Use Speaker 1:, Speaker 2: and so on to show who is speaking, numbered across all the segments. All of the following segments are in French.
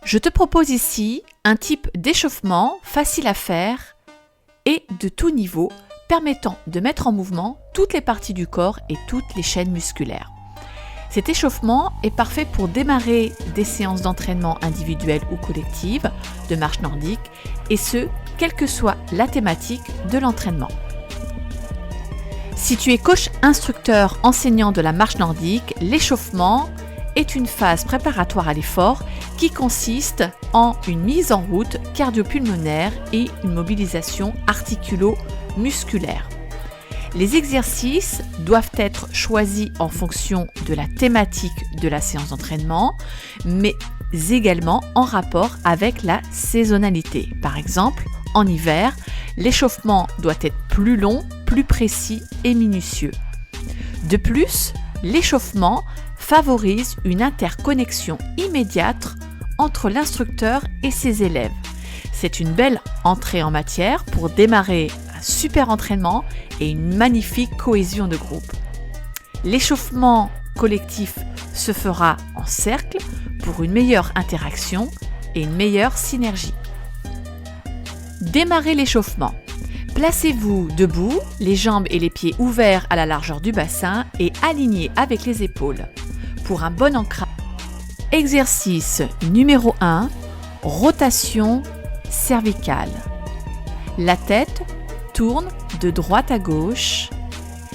Speaker 1: Je te propose ici un type d'échauffement facile à faire et de tout niveau, permettant de mettre en mouvement toutes les parties du corps et toutes les chaînes musculaires. Cet échauffement est parfait pour démarrer des séances d'entraînement individuelles ou collectives de marche nordique, et ce, quelle que soit la thématique de l'entraînement. Si tu es coach instructeur enseignant de la marche nordique, l'échauffement est une phase préparatoire à l'effort qui consiste en une mise en route cardio-pulmonaire et une mobilisation articulo-musculaire. Les exercices doivent être choisis en fonction de la thématique de la séance d'entraînement, mais également en rapport avec la saisonnalité. Par exemple, en hiver, l'échauffement doit être plus long, plus précis et minutieux. De plus, l'échauffement favorise une interconnexion immédiate entre l'instructeur et ses élèves. C'est une belle entrée en matière pour démarrer un super entraînement et une magnifique cohésion de groupe. L'échauffement collectif se fera en cercle pour une meilleure interaction et une meilleure synergie. Démarrez l'échauffement. Placez-vous debout, les jambes et les pieds ouverts à la largeur du bassin et alignés avec les épaules. Pour un bon ancrage. Exercice numéro 1, rotation cervicale. La tête tourne de droite à gauche.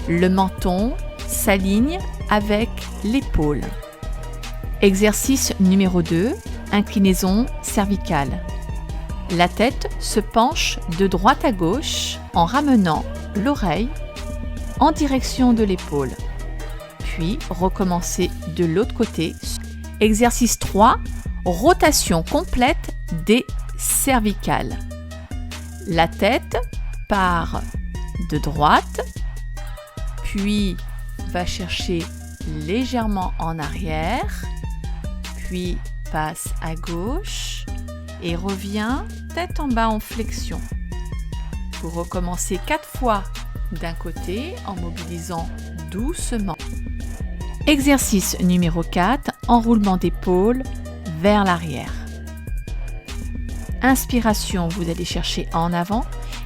Speaker 1: Le menton s'aligne avec l'épaule. Exercice numéro 2, inclinaison cervicale. La tête se penche de droite à gauche en ramenant l'oreille en direction de l'épaule. Puis recommencer de l'autre côté. Exercice 3, rotation complète des cervicales. La tête part de droite, puis va chercher légèrement en arrière, puis passe à gauche et revient tête en bas en flexion. Vous recommencez 4 fois d'un côté en mobilisant doucement. Exercice numéro 4, enroulement d'épaule vers l'arrière. Inspiration, vous allez chercher en avant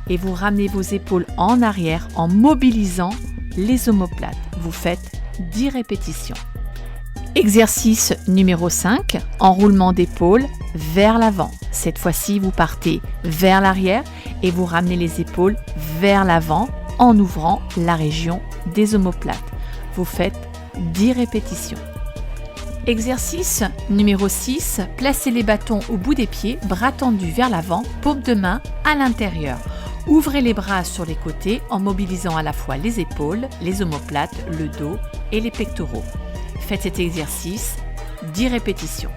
Speaker 1: et vous ramenez vos épaules en arrière en mobilisant les omoplates. Vous faites 10 répétitions. Exercice numéro 5, enroulement d'épaule vers l'avant. Cette fois-ci, vous partez vers l'arrière et vous ramenez les épaules vers l'avant en ouvrant la région des omoplates. Vous faites 10 répétitions. Exercice numéro 6, placez les bâtons au bout des pieds, bras tendus vers l'avant, paume de main à l'intérieur. Ouvrez les bras sur les côtés en mobilisant à la fois les épaules, les omoplates, le dos et les pectoraux. Faites cet exercice 10 répétitions.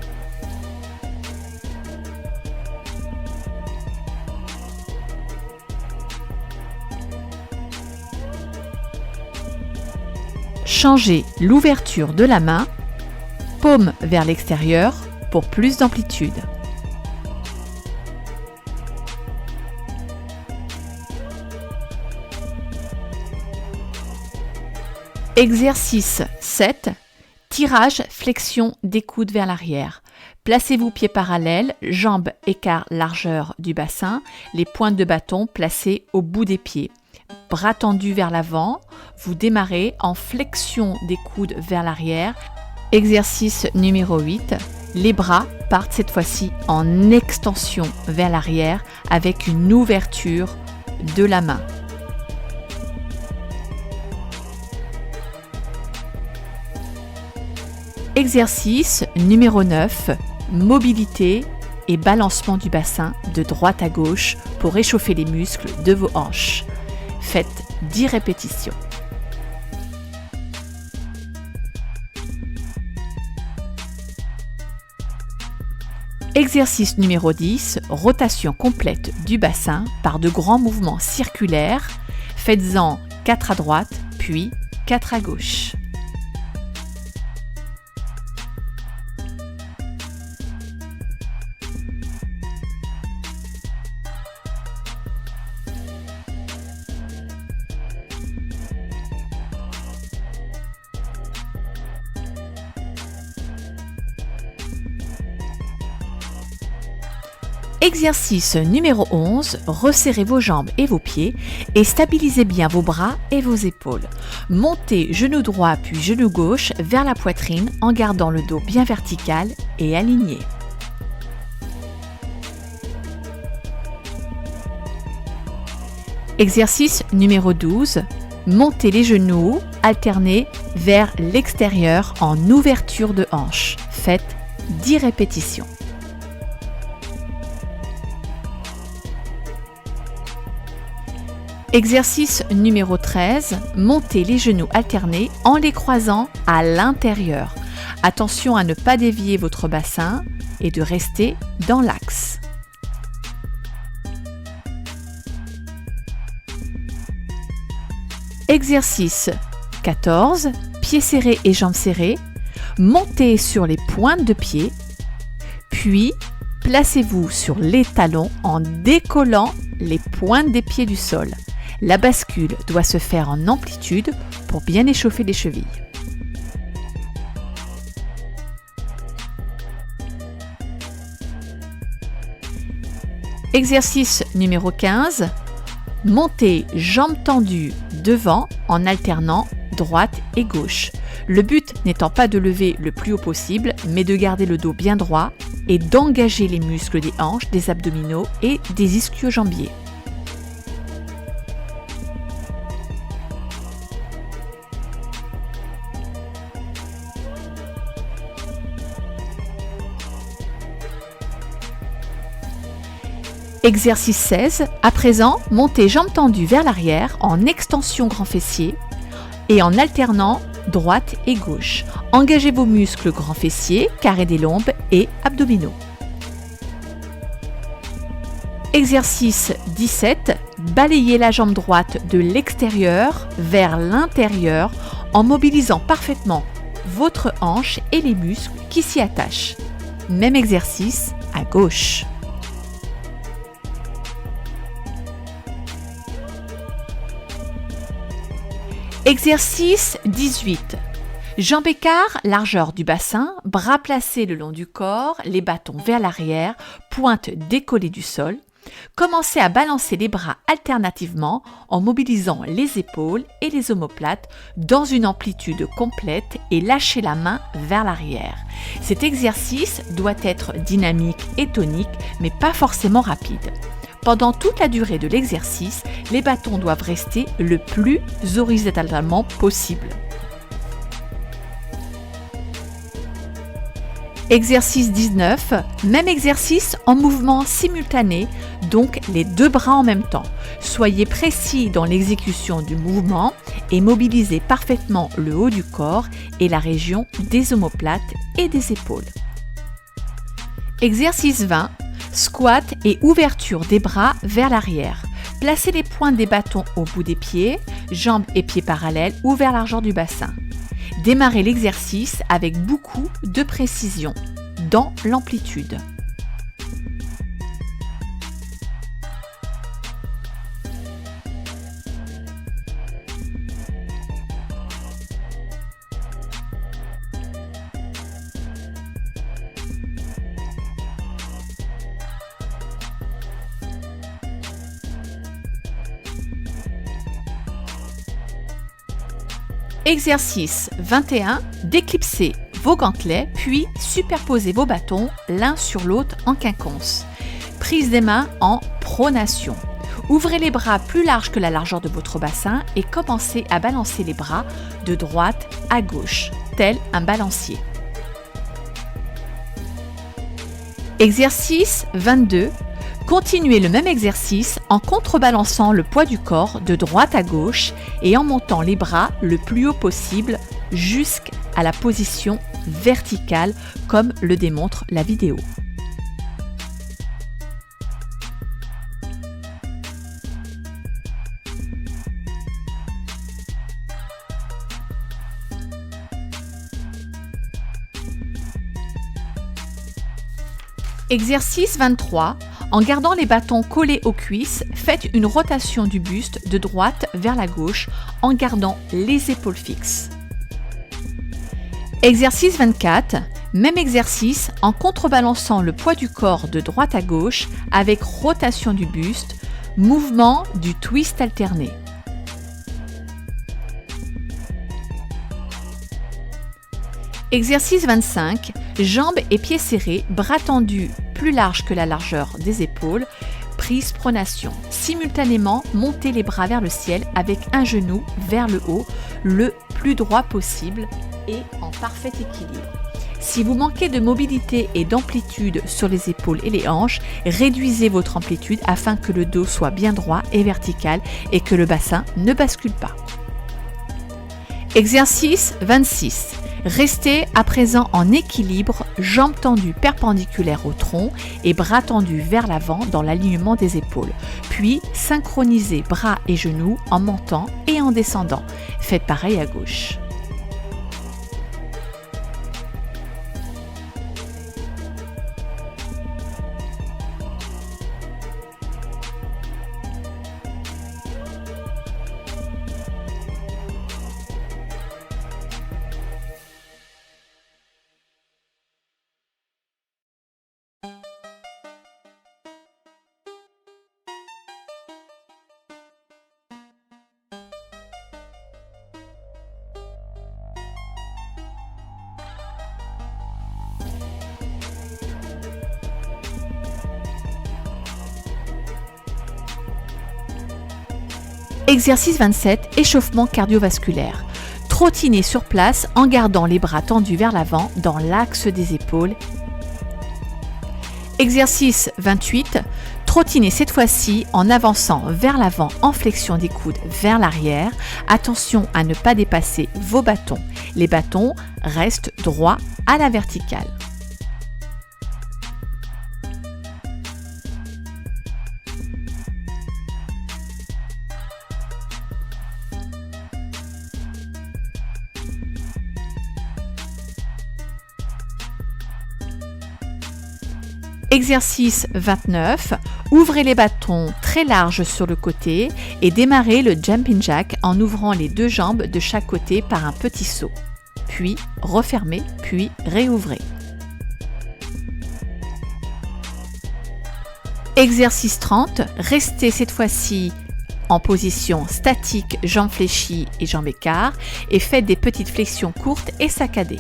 Speaker 1: Changez l'ouverture de la main, paume vers l'extérieur pour plus d'amplitude. Exercice 7, tirage, flexion des coudes vers l'arrière. Placez-vous pieds parallèles, jambes écart largeur du bassin, les pointes de bâton placées au bout des pieds. Bras tendus vers l'avant, vous démarrez en flexion des coudes vers l'arrière. Exercice numéro 8, les bras partent cette fois-ci en extension vers l'arrière avec une ouverture de la main. Exercice numéro 9, mobilité et balancement du bassin de droite à gauche pour réchauffer les muscles de vos hanches. Faites 10 répétitions. Exercice numéro 10, rotation complète du bassin par de grands mouvements circulaires. Faites-en 4 à droite, puis 4 à gauche. Exercice numéro 11, resserrez vos jambes et vos pieds et stabilisez bien vos bras et vos épaules. Montez genou droit puis genou gauche vers la poitrine en gardant le dos bien vertical et aligné. Exercice numéro 12, montez les genoux alternés vers l'extérieur en ouverture de hanche. Faites 10 répétitions. Exercice numéro 13, montez les genoux alternés en les croisant à l'intérieur. Attention à ne pas dévier votre bassin et de rester dans l'axe. Exercice 14, pieds serrés et jambes serrées. Montez sur les pointes de pied, puis placez-vous sur les talons en décollant les pointes des pieds du sol. La bascule doit se faire en amplitude pour bien échauffer les chevilles. Exercice numéro 15. Montez jambes tendues devant en alternant droite et gauche. Le but n'étant pas de lever le plus haut possible, mais de garder le dos bien droit et d'engager les muscles des hanches, des abdominaux et des ischio-jambiers. Exercice 16. À présent, montez jambes tendues vers l'arrière en extension grand fessier et en alternant droite et gauche. Engagez vos muscles grand fessier, carré des lombes et abdominaux. Exercice 17. Balayez la jambe droite de l'extérieur vers l'intérieur en mobilisant parfaitement votre hanche et les muscles qui s'y attachent. Même exercice à gauche. Exercice 18. Jambes écart, largeur du bassin, bras placés le long du corps, les bâtons vers l'arrière, pointe décollée du sol. Commencez à balancer les bras alternativement en mobilisant les épaules et les omoplates dans une amplitude complète et lâchez la main vers l'arrière. Cet exercice doit être dynamique et tonique, mais pas forcément rapide. Pendant toute la durée de l'exercice, les bâtons doivent rester le plus horizontalement possible. Exercice 19, même exercice en mouvement simultané, donc les deux bras en même temps. Soyez précis dans l'exécution du mouvement et mobilisez parfaitement le haut du corps et la région des omoplates et des épaules. Exercice 20, squat et ouverture des bras vers l'arrière. Placez les pointes des bâtons au bout des pieds, jambes et pieds parallèles ou vers largeur du bassin. Démarrez l'exercice avec beaucoup de précision dans l'amplitude. Exercice 21. Déclipsez vos gantelets, puis superposez vos bâtons l'un sur l'autre en quinconce. Prise des mains en pronation. Ouvrez les bras plus larges que la largeur de votre bassin et commencez à balancer les bras de droite à gauche, tel un balancier. Exercice 22. Continuez le même exercice en contrebalançant le poids du corps de droite à gauche et en montant les bras le plus haut possible jusqu'à la position verticale comme le démontre la vidéo. Exercice 23. En gardant les bâtons collés aux cuisses, faites une rotation du buste de droite vers la gauche en gardant les épaules fixes. Exercice 24. Même exercice en contrebalançant le poids du corps de droite à gauche avec rotation du buste, mouvement du twist alterné. Exercice 25, jambes et pieds serrés, bras tendus plus larges que la largeur des épaules, prise pronation. Simultanément, montez les bras vers le ciel avec un genou vers le haut, le plus droit possible et en parfait équilibre. Si vous manquez de mobilité et d'amplitude sur les épaules et les hanches, réduisez votre amplitude afin que le dos soit bien droit et vertical et que le bassin ne bascule pas. Exercice 26. Restez à présent en équilibre, jambes tendues perpendiculaires au tronc et bras tendus vers l'avant dans l'alignement des épaules. Puis synchronisez bras et genoux en montant et en descendant. Faites pareil à gauche. Exercice 27, échauffement cardiovasculaire. Trottiner sur place en gardant les bras tendus vers l'avant dans l'axe des épaules. Exercice 28, trottiner cette fois-ci en avançant vers l'avant en flexion des coudes vers l'arrière. Attention à ne pas dépasser vos bâtons. Les bâtons restent droits à la verticale. Exercice 29, ouvrez les bâtons très larges sur le côté et démarrez le jumping jack en ouvrant les deux jambes de chaque côté par un petit saut. Puis refermez, puis réouvrez. Exercice 30, restez cette fois-ci en position statique, jambes fléchies et jambes écart et faites des petites flexions courtes et saccadées.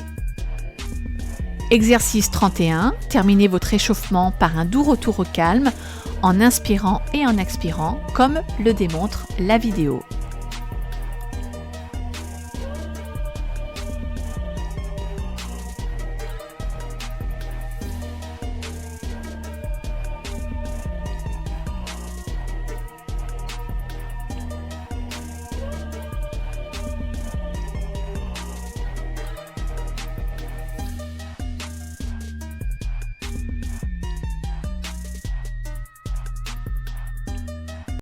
Speaker 1: Exercice 31, terminez votre échauffement par un doux retour au calme en inspirant et en expirant comme le démontre la vidéo.